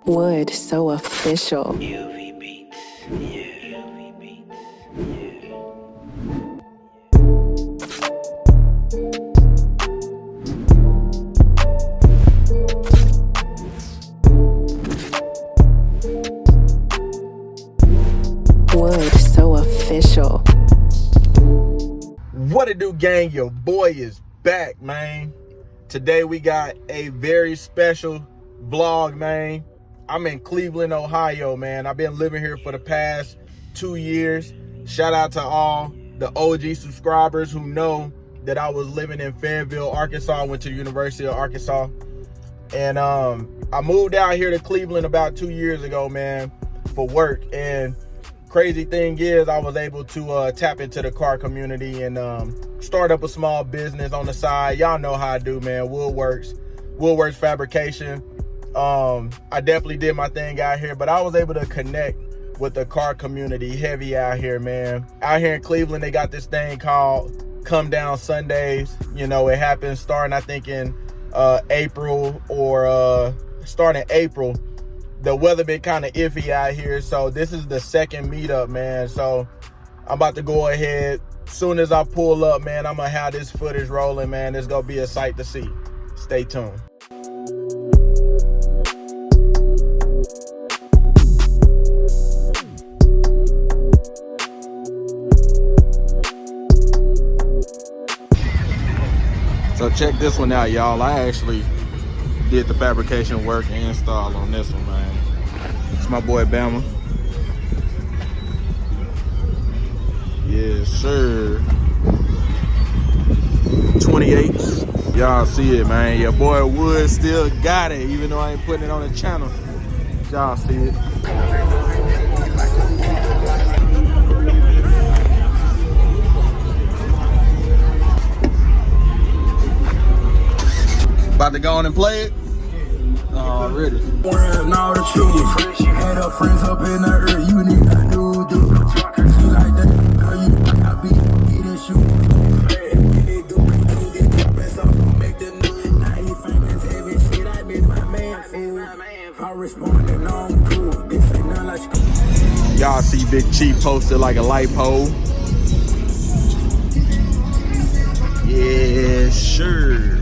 Wood so official. UV beats. UV beats. Wood so official. What it do, gang? Your boy is back, man. Today we got a very special vlog, man. I'm in Cleveland, Ohio, man. I've been living here for the past 2 years. Shout out to all the OG subscribers who know that I was living in Fayetteville, Arkansas. I went to the University of Arkansas. And I moved out here to Cleveland about 2 years ago, man, for work. And crazy thing is, I was able to tap into the car community and start up a small business on the side. Y'all know how I do, man. Woodworks fabrication. I definitely did my thing out here, but I was able to connect with the car community heavy out here, man. Out here in Cleveland, they got this thing called Comedown Sundays. You know, it happens starting, I think, in April or starting April. The weather been kind of iffy out here, so this is the second meetup, man. So I'm about to go ahead. Soon as I pull up, man, I'm gonna have this footage rolling, man. It's gonna be a sight to see. Stay tuned. So check this one out, y'all. I actually did the fabrication work and install on this one, man. It's my boy Bama. Yes, sir. 28s. Y'all see it, man. Your boy Wood still got it, even though I ain't putting it on the channel. Y'all see it. About to go on and play it? Already. Now the truth. Had her friends up in the earth. You need to do. She like that. Girl, you I be eating shoe. Make the new. Now he famous heavy shit. I been my man fool. I responded on cool. This ain't none like school. Y'all see Big Chief posted like a light pole. Yeah, sure.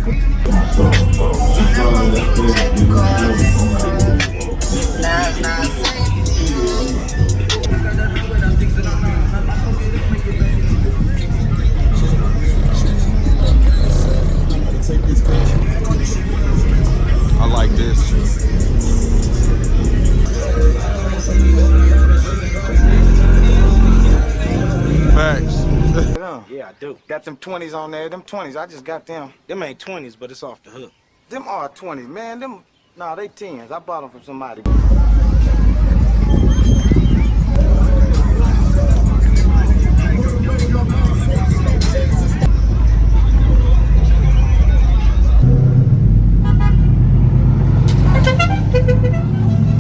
I like this. Facts. Yeah, I do. Got them 20s on there. Them 20s, I just got them. Them ain't 20s, but it's off the hook. Them are 20s, man. Them, nah, they 10s. I bought them from somebody.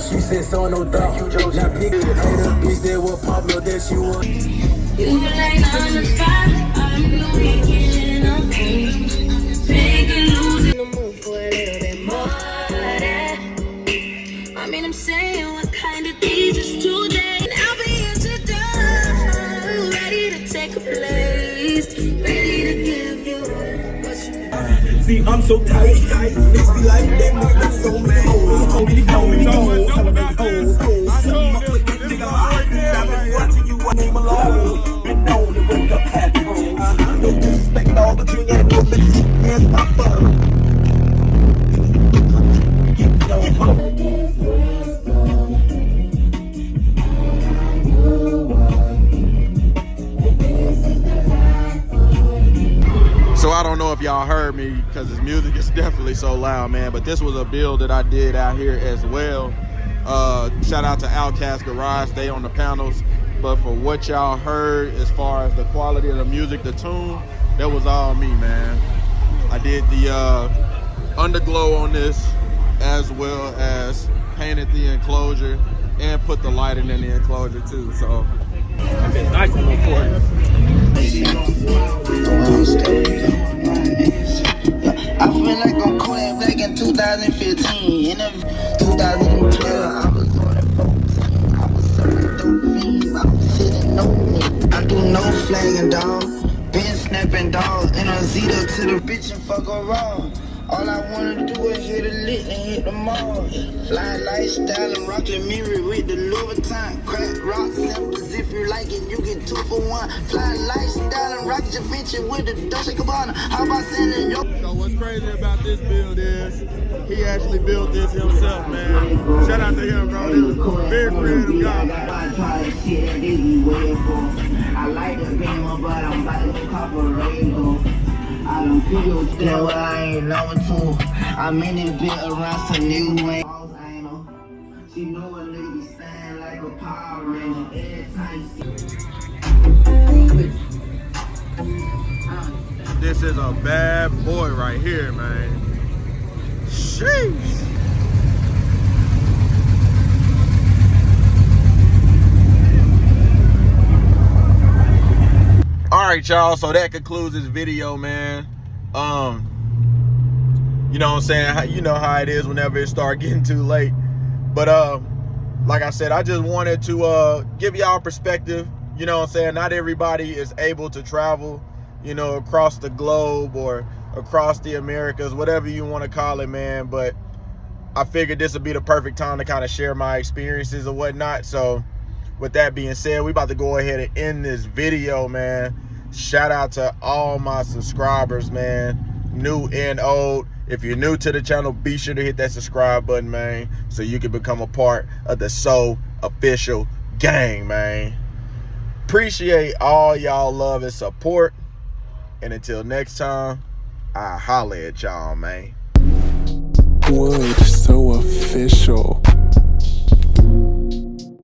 She said so no doubt. Now pick it. Hey, the bitch that was popular that she was. You like on the spot, I'm the weekend, okay. Making losing the mood for a little bit more of that. I mean, I'm saying, what kind of DJs today? And I'll be at your door, ready to take a place, ready to give you what you need. See, I'm so tight. Bitch be like that, nigga, so many hoes. Only hoes. I told you, this I've been watching you, I name alone. Been known to wake up happy home. No disrespect, all the drink and no bitch. Hands my phone. So I don't know if y'all heard me because his music is definitely so loud, man. But this was a build that I did out here as well. Shout out to Outcast Garage, they on the panels. But for what y'all heard as far as the quality of the music, the tune, that was all me, man. I did the underglow on this as well as painted the enclosure and put the lighting in the enclosure too. So it's been nice to look forward. I feel like I'm cool and black in 2015. In 2012, banging, dog. Been snapping, dog. And a Zeta to the bitch and fuck her raw. All I wanna do is hit a lick and hit the mall. Fly lifestyle and rock the mirror with the Louis Vuitton. Crack rock samples if you like it, you get 2 for 1. Fly lifestyle and rock your venture with the Dolce Gabbana. How about sending yo? So what's crazy about this build is he actually built this himself, man. Shout out to him, bro. This was very creative guy. I like the gamer, but I'm about to cop a Rainbow. I don't feel that what I ain't number 2. I'm in this bit around some new way. She know a nigga stand like a Power Ranger. Every time This is a bad boy right here, man. Sheesh. All right, y'all, so that concludes this video, man. You know what I'm saying? You know how it is whenever it start getting too late. But like I said, I just wanted to give y'all perspective. You know what I'm saying? Not everybody is able to travel, you know, across the globe or across the Americas, whatever you want to call it, man. But I figured this would be the perfect time to kind of share my experiences or whatnot. So with that being said, we about to go ahead and end this video, man. Shout out to all my subscribers, man, new and old. If you're new to the channel, be sure to hit that subscribe button, man, so you can become a part of the So Official gang, man. Appreciate all y'all love and support. And until next time, I holla at y'all, man. Wood So Official.